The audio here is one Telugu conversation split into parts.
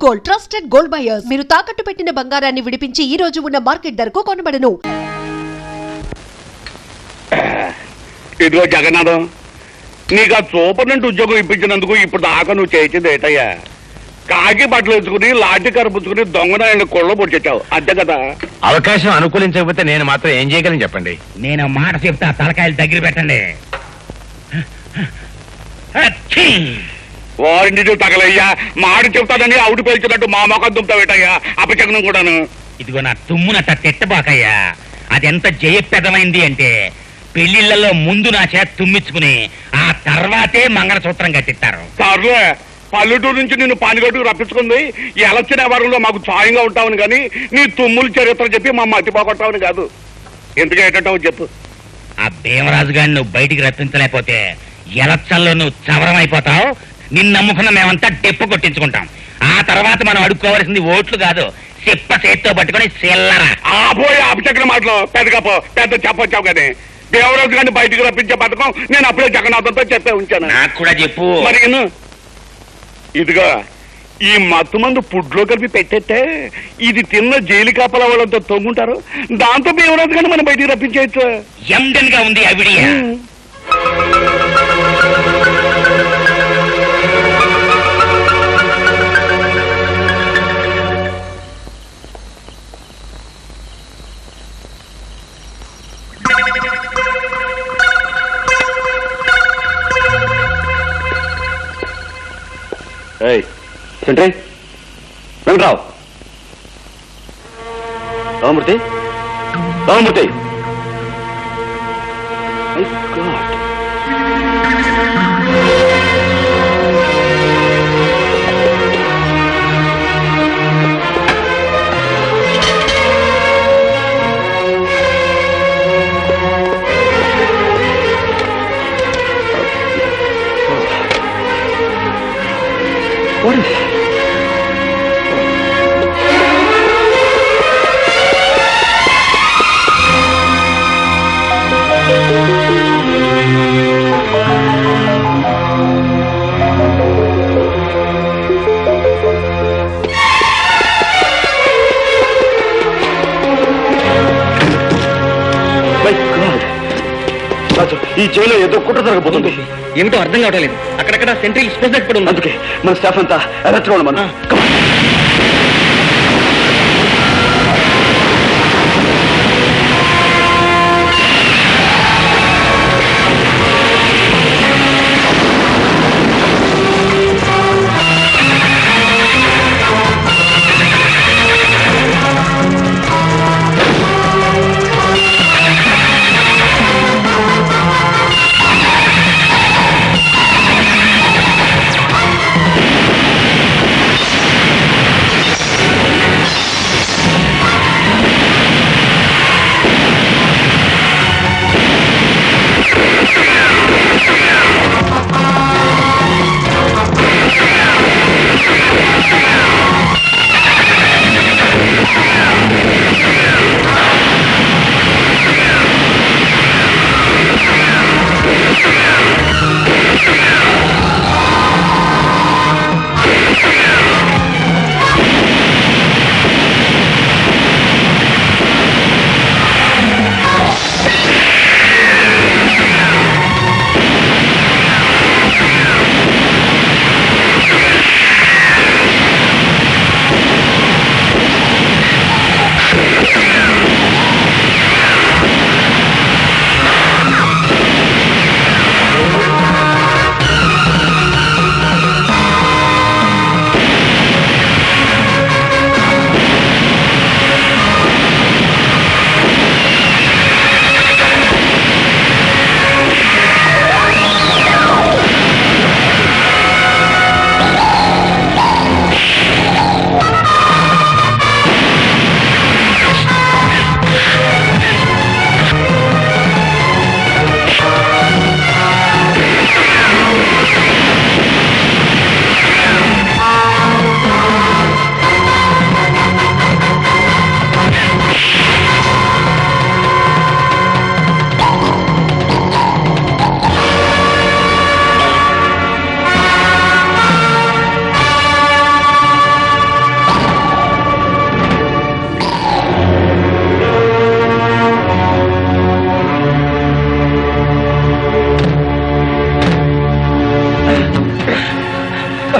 Gold, trusted gold buyers. మీరు తాకట్టు పెట్టిన బంగారాన్ని విడిపించి ఈ రోజు ఉన్న మార్కెట్ ధరకు కొనబడను. ఇదిగో జగన్నాథం, నీకు ఆ సూపరింటెండెంట్ ఉద్యోగం ఇప్పించినందుకు ఇప్పుడు దాకా నువ్వు చేసింది ఏటయ్యా? కాకి బట్టలు వేసుకుని లాఠీ కరపుచ్చుకుని దొంగనాయని కొళ్ళ పొడిచావు, అంతే కదా? అవకాశం అనుకూలించకపోతే నేను మాత్రం ఏం చేయగలను చెప్పండి. నేను మాట చెప్తా, తలకాయలు దగ్గర పెట్టండి. వారింటి తగలయ్యా, మాట చెప్తానని అవుడు పేల్చినట్టు మా మొఖం దుంపుతావేటయ్యా, అపచకనం కూడాను. ఇదిగో నా తుమ్మునట్ట తిట్టబాకయ్యా. అదెంత జయప్రదమైంది అంటే పెళ్లిళ్లలో ముందు నా చేత తుమ్మించుకుని ఆ తర్వాతే మంగళసూత్రం కట్టిస్తారు. సర్లే, పల్లెటూరు నుంచి నిన్ను పానిగట్టుకు రప్పించుకుంది ఎలక్షన్ వ్యవహారంలో మాకు సాయంగా ఉంటావుని కానీ నీ తుమ్ములు చరిత్ర చెప్పి మా మతి పోగొట్టావుని కాదు. ఎందుకు ఏంటంటావు చెప్పు. ఆ భీమరాజు గారిని నువ్వు బయటికి రప్పించలేకపోతే ఎలక్షన్లో నువ్వు చవరం అయిపోతావు. నిన్ను నమ్ముకున్న మేమంతా డెప్పు కొట్టించుకుంటాం. ఆ తర్వాత మనం అడుక్కోవాల్సింది ఓట్లు కాదు, చెప్ప చేత్తో పట్టుకుని చిల్లరా. ఆపోయి అపచక్ర మాటలు పెద్ద చెప్పొచ్చావు కానీ దేవరాజు గారిని బయటికి రప్పించే పథకం నేను అప్పుడే జగన్నాథంతో చెప్పే ఉంచాను. నాకు కూడా చెప్పు. మరి ఇదిగా ఈ మత్తు మందు ఫుడ్లో కలిపి పెట్టేస్తే ఇది తిన్న జైలు కాపల వాళ్ళంతా తొంగుంటారు. దాంతో దేవరాజు గారిని మనం బయటికి రప్పించేయచ్చు. ఎండన్ గా ఉంది అవిడియా. Sentry Venkatrao, Ramamurthy, Ramamurthy. What is ఈ జైలు ఏదో కుట్ర జరగబోతుంది. ఏమిటో అర్థం కావడం లేదు. అక్కడక్కడ సెంట్రల్ స్పెషల్ పడి ఉంది. అందుకే మన స్టాఫ్ అంతా అలర్ట్ గా ఉన్నాం.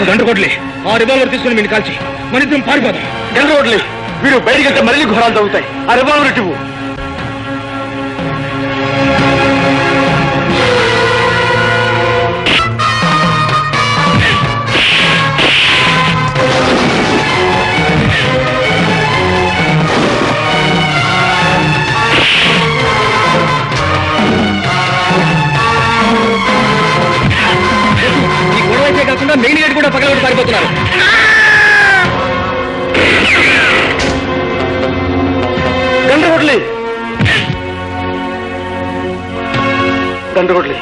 దండకోట్లే ఆ రివాల్వర్ తీసుకుని మీరు కాల్చి మన ఇద్దరం పారిపోదాం. గండ్రగొడ్లే వీడు బయటికి వెళ్తే మళ్ళీ ఘోరాలు తగ్గుతాయి. ఆ రివాల్వర్ ఇవ్వు. ఈ గొడవ అయితే కాకుండా మెయిన్ గేట్ కూడా పగలగొట్టి పారిపోతున్నారు. దండగొడ్లే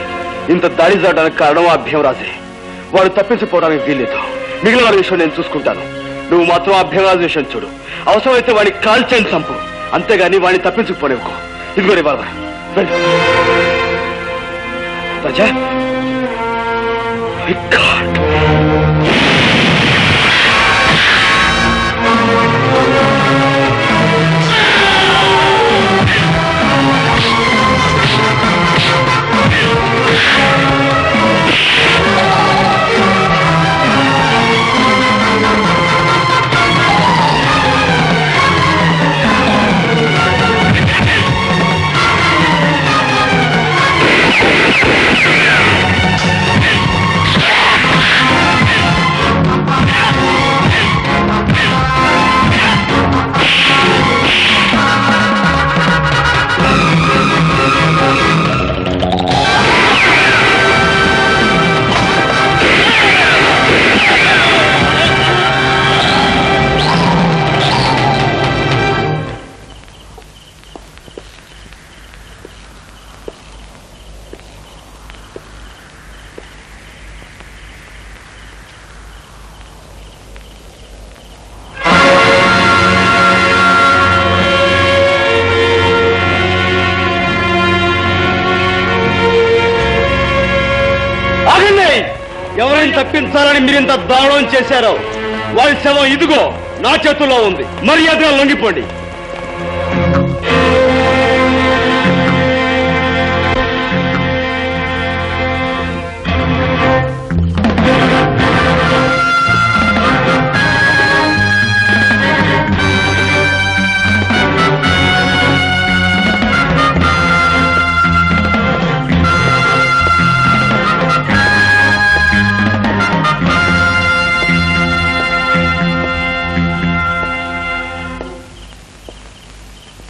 ఇంత దాడి జరగడానికి కారణం ఆ భీమరాజే. వాడు తప్పించిపోవడానికి వీల్లేదు. మిగిలిన వారి విషయం నేను చూసుకుంటాను. నువ్వు మాత్రం ఆ భీమరాజు విషయం చూడు. అవసరమైతే వాడిని కాల్చేని చంపు, అంతేగాని వాడిని తప్పించుకుపోలేవుకో. ఇదిగో రివాల్వర్. రాజా ఎవరైనా తప్పించాలని మీరింత దారుణం చేశారో వారి శవం ఇదిగో నా చేతుల్లో ఉంది. మర్యాదగా లొంగిపోండి.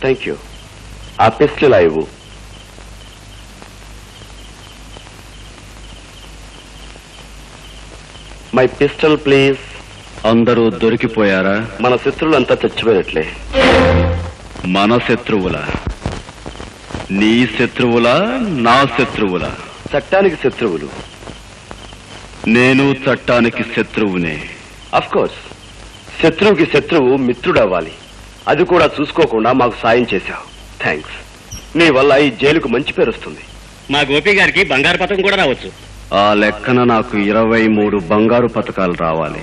Thank you. ఆ పిస్టల్ ఇవ్వు. My pistol please. అందరూ దొరికిపోయారా? మన శత్రువులంతా చచ్చిపోయినట్లే. మన శత్రువుల? నీ శత్రువులా నా శత్రువులా? చట్టానికి శత్రువులు. నేను చట్టానికి శత్రువునే. అఫ్ కోర్స్ శత్రువుకి శత్రువు మిత్రుడవ్వాలి. అది కూడా చూసుకోకుండా మాకు సాయం చేశావు. థ్యాంక్స్. నీ వల్ల ఈ జైలుకు మంచి పేరు వస్తుంది. మా గోపి గారికి బంగారు పథకం కూడా రావచ్చు. ఆ లెక్కన నాకు 23 బంగారు పథకాలు రావాలి.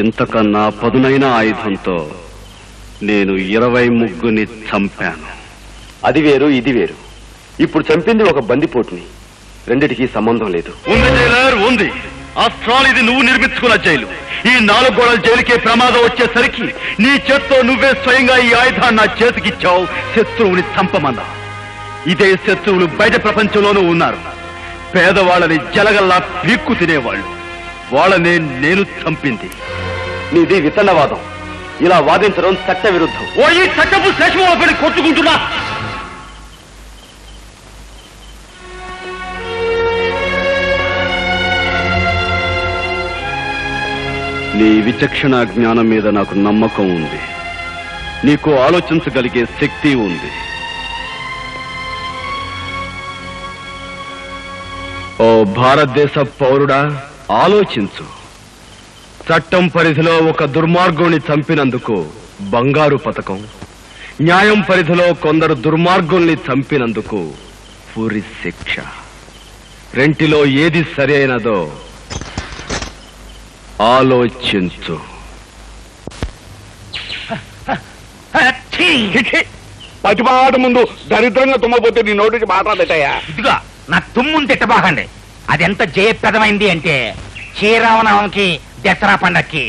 ఇంతకన్నా పదునైన ఆయుధంతో నేను 23ని చంపాను. అది వేరు ఇది వేరు. ఇప్పుడు చంపింది ఒక బందిపోటుని. రెండిటికి సంబంధం లేదు. ఉంది జైలర్, ఉంది. ఆఫ్టర్ ఇది నువ్వు నిర్మించుకున్న జైలు. ఈ 4 గోడల జైలుకే ప్రమాదం వచ్చేసరికి నీ చేత్తో నువ్వే స్వయంగా ఈ ఆయుధాన్ని నా చేతికిచ్చావు. శత్రువుని చంపమన్నా. ఇదే శత్రువులు బయట ప్రపంచంలోనూ ఉన్నారు. పేదవాళ్ళని జలగల్లా పీక్కు తినేవాళ్ళు. వాళ్ళనే నేను చంపింది. నీది విత్తనవాదం. ఇలా వాదించడం చట్ట విరుద్ధం. ఓ ఈ చట్టపు శేషమోపడి కొట్టుకుంటున్నా. నీ విచక్షణ జ్ఞానం మీద నాకు నమ్మకం ఉంది. నీకు ఆలోచించగలిగే శక్తి ఉంది. ఓ భారతదేశ పౌరుడా, ఆలోచించు. చట్టం పరిధిలో ఒక దుర్మార్గుని చంపినందుకు బంగారు పథకం, న్యాయం పరిధిలో కొందరు దుర్మార్గుల్ని చంపినందుకు ఉరి శిక్ష. రెంటిలో ఏది సరి అయినదో ఆలోచించు. పతిపాట ముందు దరిద్రంగా తుమ్మపోతే నీ నోటికి మాట్లాడటయ్యా. ఇదిగా నా తుమ్ముని తిట్టబాకండి. అది ఎంత జయప్రదమైంది అంటే శ్రీరామనవమికి దసరా పండక్కి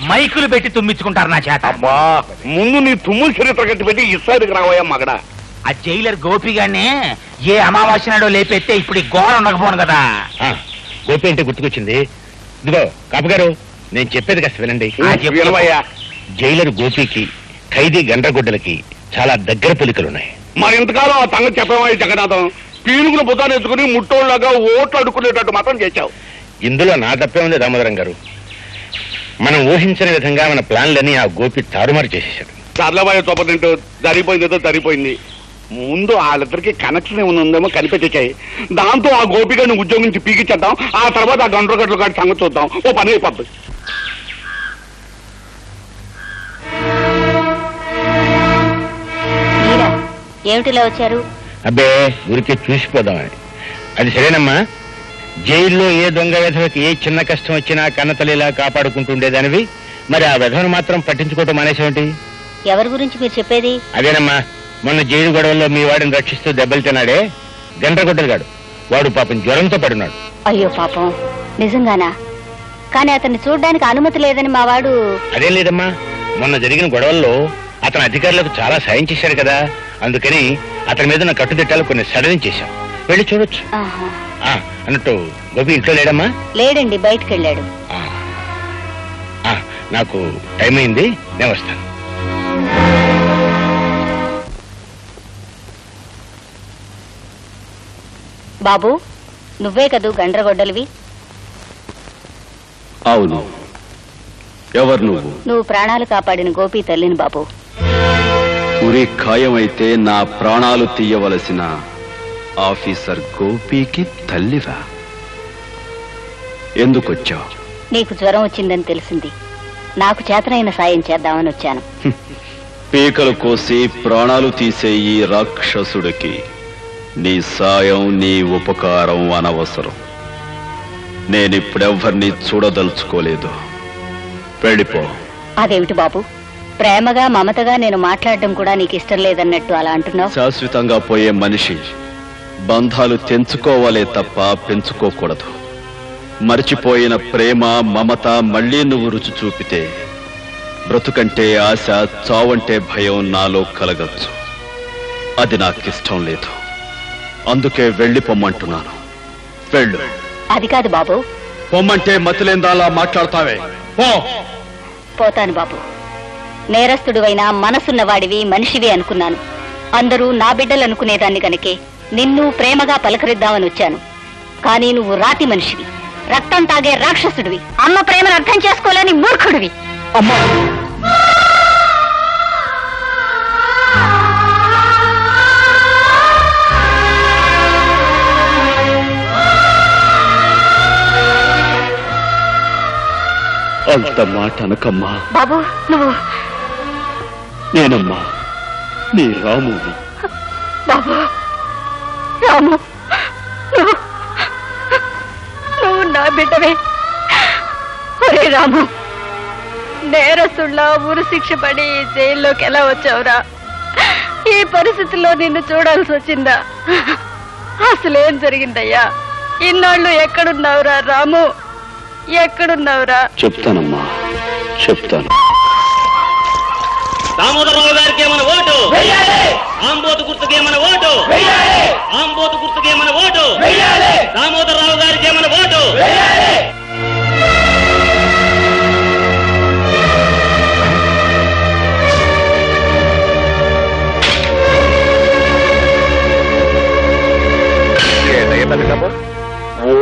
మైకులు పెట్టి తుమ్మించుకుంటారు నా చేత. అబ్బా ముందు నీ తుమ్ముల చరిత్ర కట్టి పెట్టి ఇస్సారికి రావయ్యా మగడా. ఆ జైలర్ గోపిగాన్ని ఏ అమావాస్య నాడో లేపెత్తే ఇప్పుడు ఈ గోడ ఉండకపోను కదా. గోపి అంటే గుర్తుకొచ్చింది. ఇదిగో కాపు గారు, నేను చెప్పేది కాస్త వినండి. వినవయ్యా. జైలర్ గోపికి ఖైదీ గండ్రగొడ్డలకి చాలా దగ్గర పోలికలున్నాయి. మరి ఇంతకాలం ఆ సంగతి చెప్పమయ్య జగన్నాథం. పీనుగుల బుద్ధాన్ని ఎత్తుకుని ముట్టోళ్ళగా ఓట్లు అడుక్కునేటట్టు మాత్రం చేశావు. ఇందులో నా తప్పే ఉంది దామోదరం గారు. మనం ఊహించని విధంగా మన ప్లాన్లన్నీ ఆ గోపి తారుమారు చేసేసాడు. చర్లబాయ చొప్పతింటూ జరిగిపోయిందేదో జరిగిపోయింది. ముందు వాళ్ళిద్దరికి కనెక్షన్ ఏమైనా ఉందేమో కనిపెట్టాయి. దాంతో ఆ గోపికని ఉద్యోగం నుంచి పీకిచ్చేద్దాం. ఆ తర్వాత ఆ గంటలు కాడి సంగతి చూద్దాం. ఓ పని అయిపోద్ది. ఏమిటిలా వచ్చారు? అబ్బే ఊరికే చూసిపోదామని. అది సరేనమ్మా. జైల్లో ఏ దొంగ వెధవకి ఏ చిన్న కష్టం వచ్చినా కన్నతల్లిలా కాపాడుకుంటుండేదానివి, మరి ఆ వెధవను మాత్రం పట్టించుకోవటం మానేసేమిటి? ఎవరి గురించి మీరు చెప్పేది? అదేనమ్మా, మొన్న జైలు గొడవల్లో మీ వాడిని రక్షిస్తూ దెబ్బలు తిన్నాడే గండ్రగొడ్డలుగాడు. వాడు పాపం జ్వరంతో పడున్నాడు. అయ్యో పాపం, నిజంగానా? కానీ అతన్ని చూడడానికి అనుమతి లేదని మా వాడు. అదేం లేదమ్మా, మొన్న జరిగిన గొడవల్లో అతను అధికారులకు చాలా సాయం చేశాడు కదా, అందుకని అతని మీద ఉన్న కట్టుదిట్టాలు కొన్ని సడలించేశాం. వెళ్ళి చూడొచ్చు. ఆహా. అన్నట్టు గోపి ఇంట్లో లేడమ్మా? లేడండి, బయటకు వెళ్ళాడు. నాకు టైం అయింది, నేను వస్తాను. బాబు, నువ్వే కదూ గండ్రగొడ్డలివి? అవును. ఎవరు నువ్వు? నువ్వు ప్రాణాలు కాపాడిన గోపి తల్లిని బాబు. ఉరి ఖాయమైతే నా ప్రాణాలు తీయవలసిన ఆఫీసర్ గోపికి తల్లివా? ఎందుకొచ్చావు? నీకు జ్వరం వచ్చిందని తెలిసింది. నాకు చేతనైన సాయం చేద్దామని వచ్చాను. పీకలు కోసి ప్రాణాలు తీసే ఈ రాక్షసుడికి నీ సాయం, నీ ఉపకారం అనవసరం. నేనిప్పుడెవ్వరినీ చూడదలుచుకోలేదు. వెళ్ళిపో. అదేమిటి బాబు, ప్రేమగా మమతగా నేను మాట్లాడడం కూడా నీకు ఇష్టం లేదన్నట్టు అలా అంటున్నావు? శాశ్వతంగా పోయే మనిషి బంధాలు తెంచుకోవాలే తప్ప పెంచుకోకూడదు. మరిచిపోయిన ప్రేమ, మమత మళ్లీ నువ్వు రుచి చూపితే బ్రతుకంటే ఆశ, చావంటే భయం నాలో కలగచ్చు. అది నాకిష్టం లేదు. అందుకే వెళ్ళిపోమ్మంటున్నాను. వెళ్ళు. అది కాదు బాబు. పొమ్మంటే మతిలేందాలా మాట్లాడతావే? పోతాను బాబు. నేరస్తుడివైనా మనసున్నవాడివి, మనిషివి అనుకున్నాను. అందరూ నా బిడ్డలు అనుకునేదాన్ని కనుకే నిన్ను ప్రేమగా పలకరిద్దామని వచ్చాను. కానీ నువ్వు రాతి మనిషివి, రక్తం తాగే రాక్షసుడివి, అమ్మ ప్రేమను అర్థం చేసుకోలేని మూర్ఖుడివి. అమ్మా, అంత మాట అనకమ్మా. బాబు, నువ్వు. నేనమ్మా నీ రాముని. బాబు, రాము, నువ్వు నా బిడ్డవే. ఒరే రాము, నేరస్తుళ్ళ ఊరు శిక్ష పడి జైల్లోకి ఎలా వచ్చావురా? ఈ పరిస్థితుల్లో నిన్ను చూడాల్సి వచ్చిందా? అసలేం జరిగిందయ్యా? ఇన్నాళ్ళు ఎక్కడున్నావురా రాము? ఎక్కడున్నావురా? చెప్తానమ్మా, చెప్తాను. దామోదరరావు గారికి ఏమైనా ఓటు, ఆంబోతు గుర్తుకే మన ఓటు, ఆంబోతు గుర్తుకే మన ఓటు, దామోదరరావు గారికి ఏమైనా ఓటు.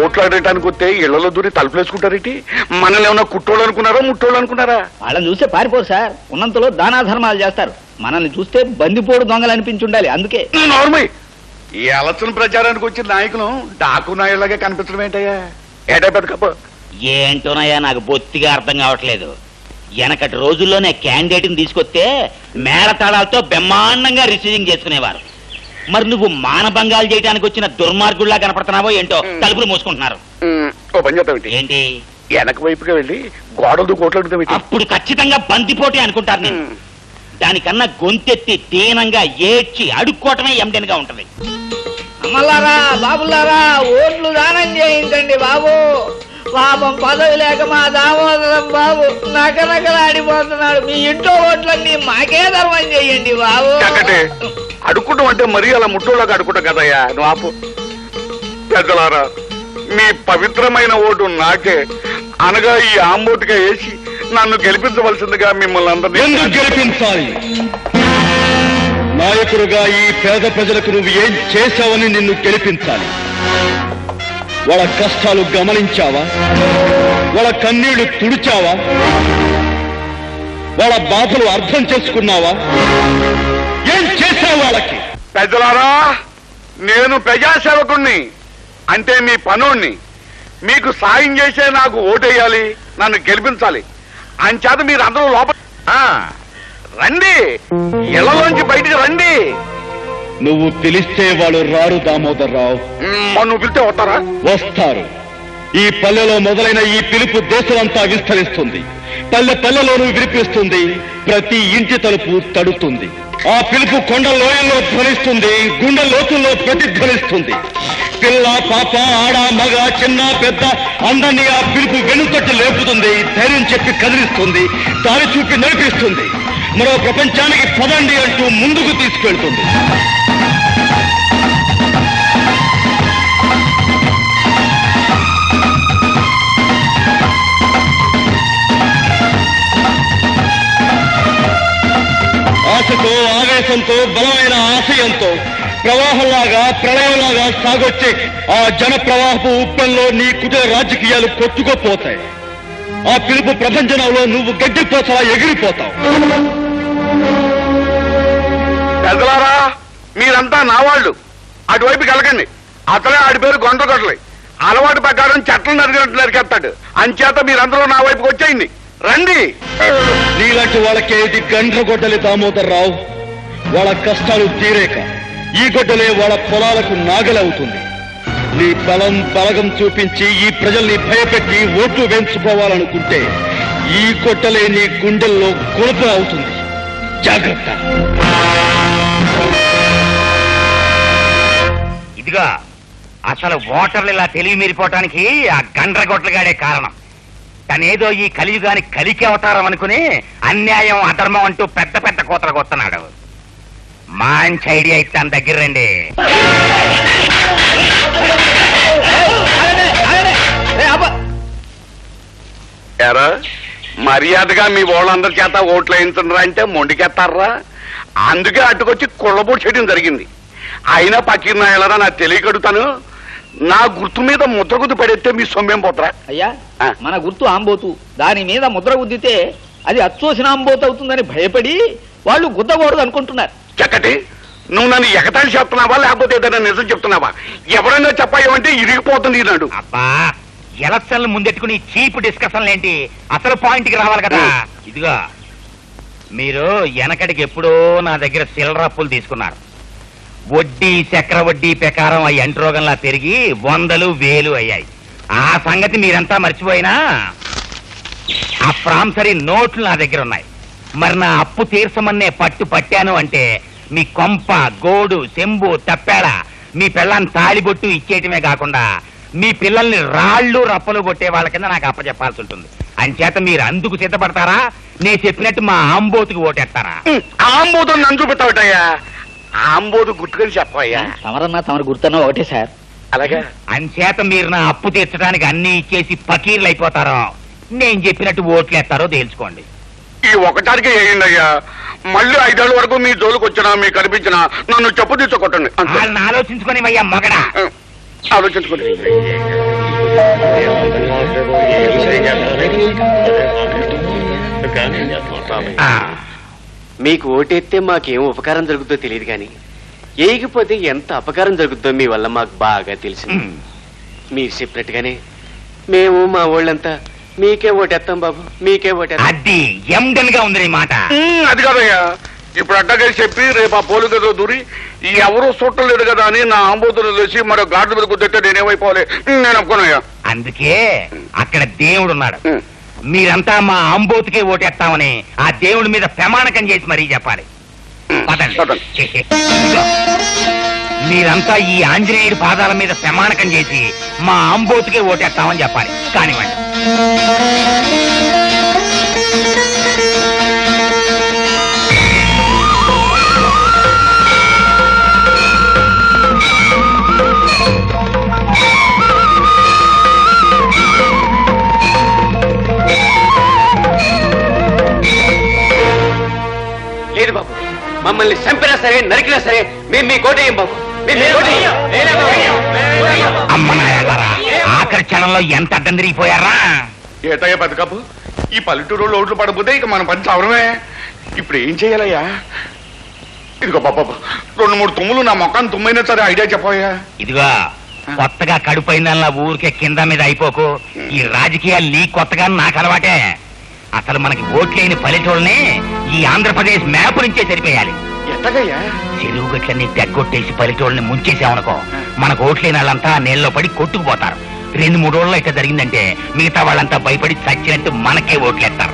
ఓట్లాడటానికి వస్తే ఇళ్లలో దూరి తలుపులేసుకుంటారేంటి? మనల్ని ఏమన్నా కుట్టోళ్ళు అనుకున్నారా, ముట్టోళ్ళు అనుకున్నారా? వాళ్ళని చూస్తే పారిపోరు సార్. ఉన్నంతలో దానాధర్మాలు చేస్తారు. మనల్ని చూస్తే బందిపోడు దొంగలు అనిపించుండాలి. అందుకే నార్మల్ ఈ ఎలక్షన్ ప్రచారానికి వచ్చిన నాయకులు డాకు నాయుళ్లాగా కనిపించడం ఏంటయ్యా? ఏటా పెద్ద కప్ప ఏంటోనయ్యా, నాకు బొత్తిగా అర్థం కావట్లేదు. వెనకటి రోజుల్లోనే క్యాండిడేట్ని తీసుకొస్తే మేళతాళాలతో బ్రహ్మాండంగా రిసీవింగ్ చేసుకునేవారు. మరి నువ్వు మానభంగాలు చేయడానికి వచ్చిన దుర్మార్గుల్లా కనపడుతున్నావో ఏంటో. తలుపులు మూసుకుంటున్నారు. ఓ పని చెప్తావేంటి? ఏంటి? వెనక వైపుగా వెళ్ళి గోడలు కోట్లాడుతావేంటి? అప్పుడు ఖచ్చితంగా బంతిపోటీ అనుకుంటారు నేను. దానికన్నా గొంతెత్తి దీనంగా ఏడ్చి అడుక్కోవటమే ఎండెన్గా ఉంటది. అమ్మలారా, బాబులారా, ఓట్లు దానం చేయించండి బాబు. పాపం పదవి లేక మా దామోదరం బాబు నకనకలాడిపోతున్నాడు. మీ ఇంట్లో ఓట్లన్నీ మాకే ధర్మం చెయ్యండి బాబు. అడుక్కుంటాం అంటే మరీ అలా ముట్టోళ్ళకి అడుక్కుంటాం కదయ్యా. నువ్వు ఆపు. పెద్దలారా, మీ పవిత్రమైన ఓటు నాకే అనగా ఈ ఆంబోటుగా వేసి నన్ను గెలిపించవలసిందిగా మిమ్మల్ని అందరినీ. ఎందుకు గెలిపించాలి? నాయకుడుగా ఈ పేద ప్రజలకు నువ్వు ఏం చేశావని నిన్ను గెలిపించాలి. వాళ్ళ కష్టాలు గమనించావా? వాళ్ళ కన్నీళ్లు తుడిచావా? వాళ్ళ బాధలు అర్థం చేసుకున్నావా? ఏం చేశావు వాళ్ళకి? పెద్దలారా, నేను ప్రజాసేవకుణ్ణి, అంటే మీ పనోణ్ణి. మీకు సాయం చేసే నాకు ఓటేయాలి, నన్ను గెలిపించాలి. అంచేత మీరు అందరూ లోపల రండి, ఇళ్లలోంచి బయటికి రండి. నువ్వు పిలిస్తే వాళ్ళు రారు దామోదర్రావు. నువ్వు పిలిస్తే వస్తారా? వస్తారు. ఈ పల్లెలో మొదలైన ఈ పిలుపు దేశమంతా విస్తరిస్తుంది. పల్లె పల్లెలోనూ వినిపిస్తుంది. ప్రతి ఇంటి తలుపు తడుతుంది. ఆ పిలుపు కొండ లోయల్లో ధ్వనిస్తుంది, గుండె లోతుల్లో ప్రతిధ్వనిస్తుంది. పిల్ల, పాప, ఆడ, మగ, చిన్న, పెద్ద అందరినీ ఆ పిలుపు వెనుకట్టి లేపుతుంది. ధైర్యం చెప్పి కదిలిస్తుంది, దారి చూపి నడిపిస్తుంది. మరో ప్రపంచానికి పదండి అంటూ ముందుకు తీసుకెళ్తుంది. ఆశతో, ఆవేశంతో, బలమైన ఆశయంతో ప్రవాహంలాగా, ప్రళయంలాగా సాగొచ్చే ఆ జన ప్రవాహపు ఉప్పెల్లో నీ కుటీర రాజకీయాలు కొట్టుకుపోతాయి. ఆ పిలుపు ప్రపంచంలో నువ్వు గడ్డిపోతావా, ఎగిరిపోతావు. పెద్దలారా, మీరంతా నా వాళ్ళు. అటువైపుకి వెళ్ళకండి. అతలే ఆడి పేరు గొంటగొట్టలే. అలవాటు ప్రకారం చెట్లు నరికేస్తాడు. అంచేత మీరందరూ నా వైపుకి వచ్చేయండి. రండి. నీలాంటి వాళ్ళకే ఇది గండ్రగొడ్డలి దామోదర్రావు. వాళ్ళ కష్టాలు తీరేక ఈ గొడ్డలే వాళ్ళ పొలాలకు నాగలవుతుంది. నీ బలం బలగం చూపించి ఈ ప్రజల్ని భయపెట్టి ఓట్లు వేయించుకోవాలనుకుంటే ఈ గొడ్డలే నీ గుండెల్లో కొలుపు అవుతుంది. జాగ్రత్త. ఇదిగా అసలు ఓటర్లు ఇలా తెలివి మీరిపోవటానికి ఆ గండ్రగొడ్లగాడే కారణం. తనేదో ఈ కలియుగాని కలికి అవతారం అనుకుని అన్యాయం, అధర్మం అంటూ పెద్ద పెద్ద కోతలు కొత్తన్నాడు. మంచి ఐడియా ఇస్తాను, దగ్గర రండి. ఎరా, మర్యాదగా మీ వాళ్ళందరి చేత ఓట్లు వేయించరా అంటే మొండికెత్తారా? అందుకే అటుకొచ్చి కుళ్ళబోటు చేయడం జరిగింది. అయినా పక్కన వెళ్ళరా నాకు తెలియకడుతాను. నా గుర్తు మీద ముద్ర గుద్దు పడేస్తే మీ సొమ్మేం పోతారా? అయ్యా, మన గుర్తు ఆంబోతు. దాని మీద ముద్ర గుద్దితే అది అచ్చోసిన ఆంబోతు అవుతుందని భయపడి వాళ్ళు గుద్దకూడదు అనుకుంటున్నారు. చక్కటి, నువ్వు నన్ను ఎగతాళి చెప్తున్నావా లేకపోతే ఏదైనా నిజం చెప్తున్నావా? ఎవరైనా చెప్పాయేమంటే ఇరిగిపోతుంది ఈనాడు. అబ్బా, ఎలక్షన్లు ముందెట్టుకుని చీప్ డిస్కషన్లు ఏంటి? అసలు పాయింట్కి రావాలి కదా. ఇదిగా మీరు వెనకడికి ఎప్పుడో నా దగ్గర చిల్లర అప్పులు తీసుకున్నారు. వడ్డీ, చక్ర వడ్డీ ప్రకారం అవి అంటురోగంలా పెరిగి 100,000, 1000 అయ్యాయి. ఆ సంగతి మీరంతా మర్చిపోయినా ఆ ప్రాంసరీ నోట్లు నా దగ్గర ఉన్నాయి. మరి నా అప్పు తీర్చమన్నే పట్టాను అంటే మీ కొంప, గోడు, చెంబు, తప్పేళ, మీ పిల్లని తాళిబొట్టు ఇచ్చేయటమే కాకుండా మీ పిల్లల్ని రాళ్ళు రప్పలు కొట్టే వాళ్ళ కింద నాకు అప్పచెప్పాల్సి ఉంటుంది. అంచేత మీరు అందుకు సిద్ధపడతారా? నేను చెప్పినట్టు మా ఆంబోతుకి ఓటేస్తారా? ఆంబోతు నన్ను చూపెట్టావటయ్యా. ఆంబోతు గుర్తుకొని చెప్పయ్యా. తమరన్నా తమరు గుర్తున్నా ఒకటే సార్. అలాగే. అంచేత మీరు నా అప్పు తీర్చడానికి అన్ని ఇచ్చేసి పకీర్లు అయిపోతారో, నేను చెప్పినట్టు ఓట్లేస్తారో తేల్చుకోండి. ఈ ఒకటానికి వేయండి అయ్యా. మళ్ళీ 5 ఏళ్ళ వరకు మీ జోలికి వచ్చినా మీకు కనిపించినా నన్ను చెప్పు తీసుకోకండి. వాళ్ళని ఆలోచించుకొని అయ్యా మగడా. ఆలోచించుకోండి. మీకు ఓటేస్తే మాకేం ఉపకారం జరుగుతుందో తెలియదు కానీ ఏగిపోతే ఎంత అపకారం జరుగుతుందో మీ వల్ల మాకు బాగా తెలిసింది. మీరు చెప్పినట్టుగానే మేము మా వాళ్ళంతా మీకే ఓటేస్తాం బాబు, మీకే ఓటేస్తాం. అది ఎండన్ గా ఉంది నీ మాట. అది కాదయ్యా, ఇప్పుడు అడ్డగేసి చెప్పి రేపు ఆ పోలు గదో దూరి ఎవరూ చూడలేదు కదా అని నా ఆంబోతులు తెలిసి మరో గాడ్ల మీద కుదిరితే నేనేమైపోవాలి? నేను ఒప్పుకున్నాయా. అందుకే అక్కడ దేవుడు ఉన్నాడు. మీరంతా మా ఆంబోతుకే ఓటేస్తామని ఆ దేవుడి మీద ప్రమాణకం చేసి మరీ చెప్పాలి. మీరంతా ఈ ఆంజనేయుడి పాదాల మీద ప్రమాణకం చేసి మా ఆంబోతుకే ఓటేస్తామని చెప్పాలి. కానివ్వండి. లేదు బాబు, మమ్మల్ని చంపినా సరే నరికినా సరే మేము మీ కోటేయం బాబు. అమ్మనాయారా, ఆఖరి క్షణంలో ఎంత అడ్డం తిరిగిపోయారా? ఏటయ్యా బతకపు, ఈ పల్లెటూరు ఓట్లు పడబోతే ఇక మన పని చవరమే. ఇప్పుడు ఏం చెయ్యాలయ్యా? ఇదిగో బాబా, 2-3 తుమ్ములు నా మొక్కను తుమ్మైనా సరే ఐడియా చెప్పయ్యా. ఇదిగో, కొత్తగా కడుపైందల్లా ఊరికే కింద మీద అయిపోకు. ఈ రాజకీయాలు నీ కొత్తగా నాకు అలవాటే. అసలు మనకి ఓట్లేని పల్లెటూళ్ళని ఈ ఆంధ్రప్రదేశ్ మ్యాప్ నుంచే సరిపోయాలి. ఎట్టగయ్యా? చెరువు గట్లన్నీ తెగ్గొట్టేసి పల్లెటూళ్ళని ముంచేసామనుకో, మనకు ఓట్లేని వాళ్ళంతా నీళ్ళలో పడి కొట్టుకుపోతారు. 2-3 రోజుల్లో అయితే జరిగిందంటే మిగతా వాళ్ళంతా భయపడి చచ్చినట్టు మనకే ఓట్లేస్తారు.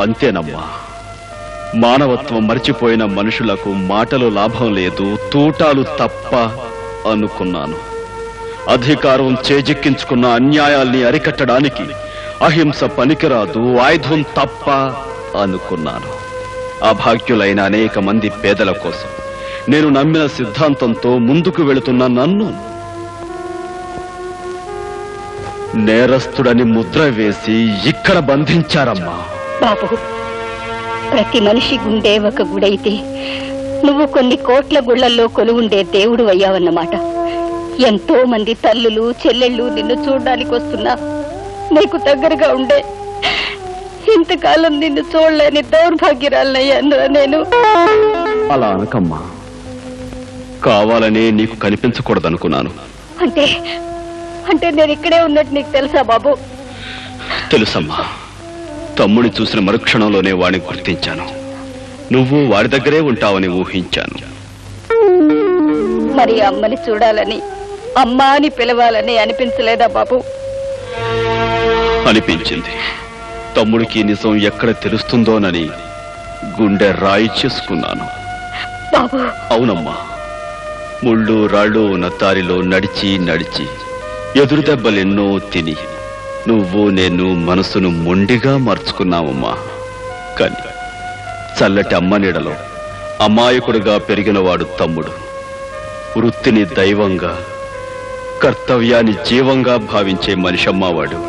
అంతేనమ్మా, మానవత్వం మర్చిపోయిన మనుషులకు మాటలు లాభం లేదు, తూటాలు తప్ప అనుకున్నాను. అధికారం చేజిక్కించుకున్న అన్యాయాల్ని అరికట్టడానికి అహింస పనికిరాదు, ఆయుధం తప్ప అనుకున్నాను. అభాగ్యులైన అనేక మంది పేదల కోసం నేను నమ్మిన సిద్ధాంతంతో ముందుకు వెళుతున్న నన్ను నేరస్తుడని ముద్ర వేసి ఇక్కడ బంధించారమ్మా. బాబు, ప్రతి మనిషి గుండె ఒక గుడైతే నువ్వు కొన్ని కోట్ల గుళ్లల్లో కొలువుండే దేవుడు అయ్యావన్నమాట. ఎంతో మంది తల్లులు చెల్లెళ్ళు నిన్ను చూడ్డానికి వస్తున్నా నీకు దగ్గరగా ఉండే ఇంతకాలం నిన్ను చూడలేని దౌర్భాగ్యరాలనయ్యాను నేను. అలా అనకమ్మా, కావాలనే నీకు కనిపించకూడదనుకున్నాను. అంటే అంటే నేను ఇక్కడే ఉన్నట్టు నీకు తెలుసా బాబు? తెలుసమ్మా, తమ్ముని చూసిన మరుక్షణంలోనే వాడిని గుర్తించాను. నువ్వు వాడి దగ్గరే ఉంటావని ఊహించాను. మరి అమ్మని చూడాలని, అమ్మా అని పిలవాలని అనిపించలేదా బాబు? అనిపించింది. తమ్ముడికి నిజం ఎక్కడ తెలుస్తుందోనని గుండె రాయి చేసుకున్నాను. బాబు, అవునమ్మా, ముళ్ళు రాళ్ళు ఉన్న దారిలో నడిచి నడిచి ఎదురు దెబ్బలెన్నో తిని నువ్వు నేను మనసును మొండిగా మార్చుకున్నావమ్మా. కానీ చల్లటి అమ్మ నీడలో అమాయకుడిగా పెరిగినవాడు తమ్ముడు. వృత్తిని దైవంగా, కర్తవ్యాన్ని జీవంగా భావించే మనిషమ్మా వాడు.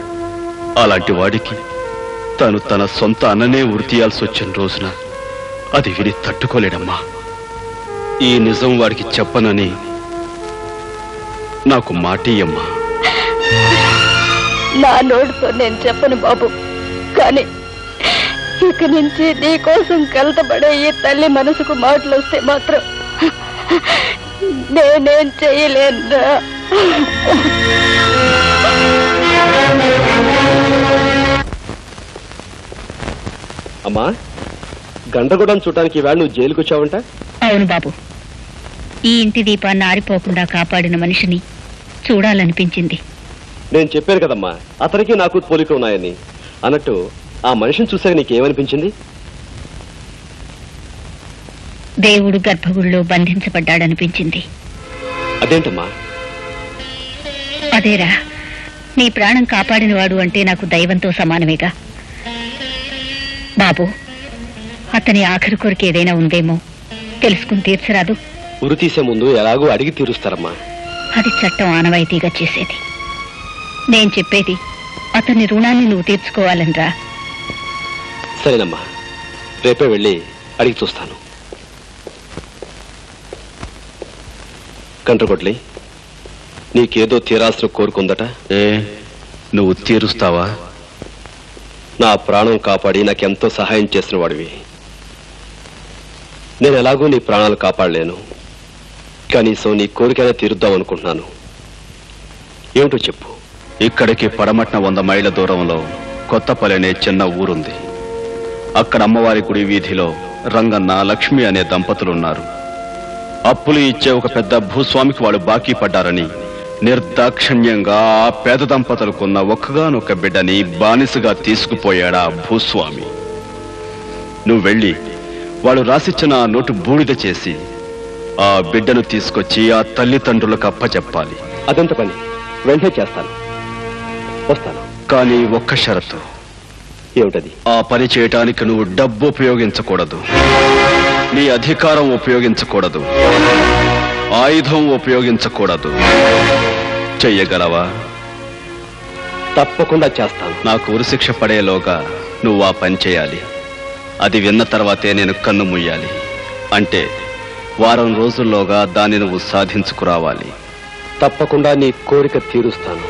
అలాంటి వాడికి తను తన సొంత అన్ననే వృత్తియాల్సి వచ్చిన రోజున అది విని తట్టుకోలేడమ్మా. ఈ నిజం వాడికి చెప్పనని నాకు మాటియమ్మా. నా నోటితో నేను చెప్పను బాబు, కానీ ఇక నుంచి నీ కోసం కలతపడే ఈ తల్లి మనసుకు మాటలు వస్తే మాత్రం నేనేం చేయలేనురా. అమ్మా, గండ్రగూడెం చూడటానికి ఈవేళ నువ్వు జైలుకు వచ్చావంట? అవును బాబు, ఈ ఇంటి దీపాన్ని ఆరిపోకుండా కాపాడిన మనిషిని చూడాలనిపించింది. నేను చెప్పాను కదమ్మా, అతనికి నాకు పోలిక ఉన్నాయని. అన్నట్టు ఆ మనిషిని చూసాక నీకేమనిపించింది? దేవుడు గర్భగుడిలో బంధించబడ్డాడనిపించింది. అదేంటమ్మా? అదేరా, నీ ప్రాణం కాపాడినవాడు అంటే నాకు దైవంతో సమానమేగా బాబు. అతని ఆఖరి కోరిక ఏదైనా ఉందేమో తెలుసుకుని తీర్చరాదు? ఉరి తీసే ముందు ఎలాగో అడిగి తీరుస్తారమ్మా. అది చట్టం ఆనవాయితీగా చేసేది. నేను చెప్పేది అతని రుణాన్ని నువ్వు తీర్చుకోవాలనిరా. సరేనమ్మా, రేపే వెళ్ళి అడిగి చూస్తాను. కంట్రగొడ్లి, నీకేదో తీరాల్సిన కోరుకుందట. నువ్వు తీరుస్తావా? నా ప్రాణం కాపాడి నాకెంతో సహాయం చేసిన వాడివి. నేను ఎలాగూ నీ ప్రాణాలు కాపాడలేను, కనీసం నీ కోరికైనా తీరుద్దాం అనుకుంటున్నాను. ఏమిటో చెప్పు. ఇక్కడికి పడమట్న 100 మైళ్ళ దూరంలో కొత్తపల్లి అనే చిన్న ఊరుంది. అక్కడ అమ్మవారి గుడి వీధిలో రంగన్న, లక్ష్మి అనే దంపతులున్నారు. అప్పులు ఇచ్చే ఒక పెద్ద భూస్వామికి వాళ్ళు బాకీ పడ్డారని నిర్దాక్షిణ్యంగా ఆ పేద దంపతులకున్న ఒక్కగానొక్క బిడ్డని బానిసగా తీసుకుపోయాడా భూస్వామి. నువ్వు వెళ్ళి వాళ్ళు రాసిచ్చిన ఆ నోటు బూడిద చేసి ఆ బిడ్డను తీసుకొచ్చి ఆ తల్లిదండ్రులకు అప్పచెప్పాలి. అదంత పని వెంటనే చేస్తాను, వస్తాను. కానీ ఒక్క షరతు. ఏమిటది? ఆ పని చేయటానికి నువ్వు డబ్బు ఉపయోగించకూడదు, నీ అధికారం ఉపయోగించకూడదు, ఆయుధం ఉపయోగించకూడదు. చెయ్యగలవా? తప్పకుండా చేస్తాను. నాకు ఉరిశిక్ష పడేలోగా నువ్వు ఆ పని చేయాలి. అది విన్న తర్వాతే నేను కన్ను ముయ్యాలి. అంటే వారం రోజుల్లోగా దాన్ని నువ్వు సాధించుకురావాలి. తప్పకుండా నీ కోరిక తీరుస్తాను,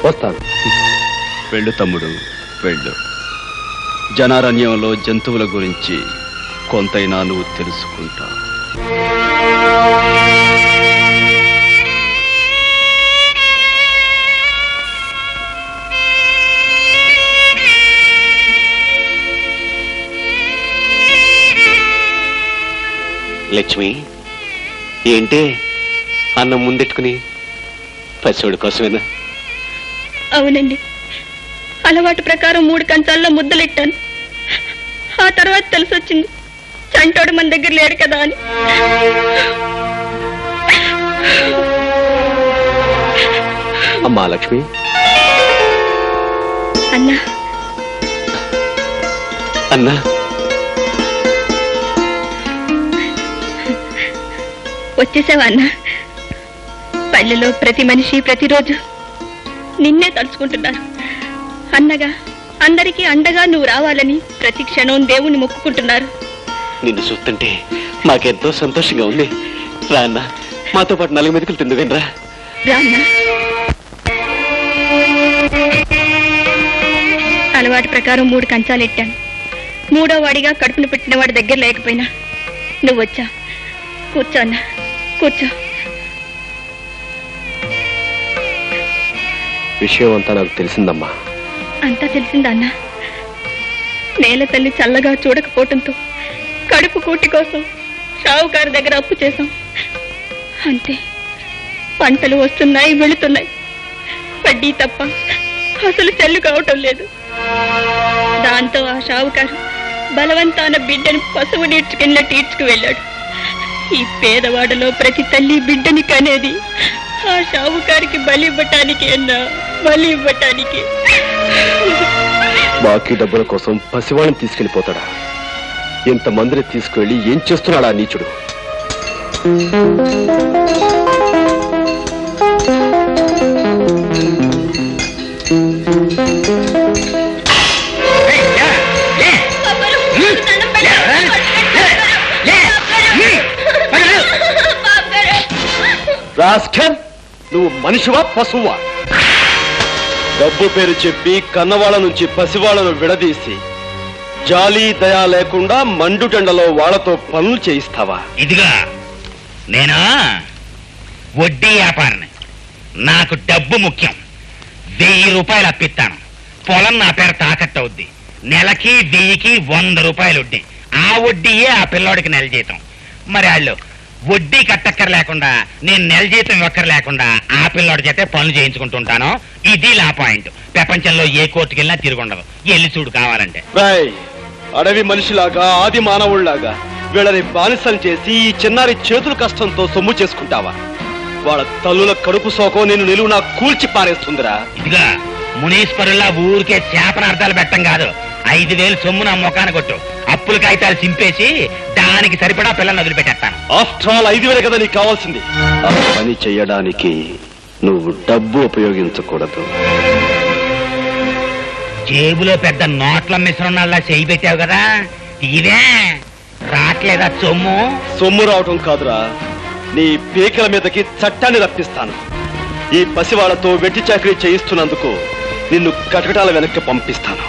వస్తాను. వెళ్ళు తమ్ముడు, వెళ్ళు. జనారణ్యంలో జంతువుల గురించి కొంతైనా నువ్వు తెలుసుకుంటావు. లక్ష్మి, ఏంటి అన్నం ముందెట్టుకుని? పసివాడి కోసమేనా? అవునండి, అలవాటు ప్రకారం 3 కంచాల్లో ముద్దలెట్టాను. ఆ తర్వాత తెలిసొచ్చింది చంటోడు మన దగ్గర లేడు కదా అని. అమ్మా లక్ష్మి. అన్నా అన్నా, వచ్చేసావా అన్నా? పల్లెలో ప్రతి మనిషి ప్రతిరోజు నిన్నే తలుచుకుంటున్నారు. అన్నగా అందరికీ అండగా నువ్వు రావాలని ప్రతి క్షణం దేవుణ్ణి మొక్కుకుంటున్నారు. నిన్ను చూస్తుంటే మాకెంతో సంతోషంగా ఉంది. రా అన్న, మాతో పాటు 4 మెతుకులు తిందుగాని రా. అలవాటు ప్రకారం 3 కంచాలు ఎట్టాను. 3వ వాడిగా కడుపును పెట్టిన వాడి దగ్గర లేకపోయినా నువ్వు వచ్చా. కూర్చో అన్న, కూర్చో. విషయం అంతా నాకు తెలిసిందమ్మా. అంతా తెలిసిందా అన్న? నేల తల్లి చల్లగా చూడకపోవటంతో కడుపు కూటి కోసం షావుకారు దగ్గర అప్పు చేశాం. అంతే, పంటలు వస్తున్నాయి, వెళుతున్నాయి. వడ్డీ తప్ప అసలు చెల్లు కావటం లేదు. దాంతో ఆ షావుకారు బలవంతాన బిడ్డను పశువు నీడ్చుకెళ్ళినట్టు ఈడ్చుకు వెళ్ళాడు. ఈ పేదవాడలో ప్రతి తల్లి బిడ్డని కనేది ఆ షావుకారికి బలి ఇవ్వటానికి అన్నా, బలి ఇవ్వటానికి. బాకీ డబ్బుల కోసం పసివాళ్ళని తీసుకెళ్లిపోతాడా? ఇంతమందిని తీసుకువెళ్ళి ఏం చేస్తున్నాడా నీచుడు? రాస్కల్, నువ్వు మనిషివా పశువా? డబ్బు పేరు చెప్పి కన్నవాళ్ళ నుంచి పసివాళ్లను విడదీసి జాలి దయా లేకుండా మండుటెండలో వాళ్లతో పనులు చేయిస్తావా? ఇదిగా నేనా వడ్డీ వ్యాపారిని. నాకు డబ్బు ముఖ్యం. 1000 రూపాయలు అప్పిస్తాను. పొలం నా పేరు తాకట్టు అవుద్ది. నెలకి 1000కి 100 రూపాయలు వడ్డీ. ఆ వడ్డీయే ఆ పిల్లోడికి నెల జీతం. మరి వాళ్ళు వడ్డీ కట్టక్కర లేకుండా, నేను నెల జీతం ఇవ్వక్కర లేకుండా ఆ పిల్లోడి చేతే పనులు చేయించుకుంటుంటాను. ఇది లా పాయింట్. ప్రపంచంలో ఏ కోర్టుకి వెళ్ళినా తిరుగుండదు. వెళ్ళి చూడు కావాలంటే. అడవి మనిషిలాగా, ఆది మానవుళ్లాగా వీళ్ళని బానిసలు చేసి ఈ చిన్నారి చేతుల కష్టంతో సొమ్ము చేసుకుంటావా? వాళ్ళ తల్లుల కడుపు సోకం నేను నిలువునా కూల్చి పారేస్తుందిరా. ఇదిగా మునీశ్వరుల్లా ఊరికే శాపనార్థాలు పెట్టం కాదు. 5000 సొమ్ము నా మొఖాన్ని కొట్టు. అప్పుల కాగితాలు చింపేసి దానికి సరిపడా పిల్లల్ని వదిలిపెట్టేస్తాను. ఆఫ్టర్ ఆల్ 5000 కదా నీకు కావాల్సింది. ఆ పని చెయ్యడానికి నువ్వు డబ్బు ఉపయోగించకూడదు. జేబులో పెద్ద నోట్ల మిశ్రణాల్లా చేయి పెట్టావు కదా, ఇదే రాట్లేదా సొమ్ము? సొమ్ము రావటం కాదురా, నీ పీకల మీదకి చట్టాన్ని రప్పిస్తాను. ఈ పసివాళ్లతో వెట్టి చాకరీ చేయిస్తున్నందుకు నిన్ను కటకటాల వెనక్కి పంపిస్తాను.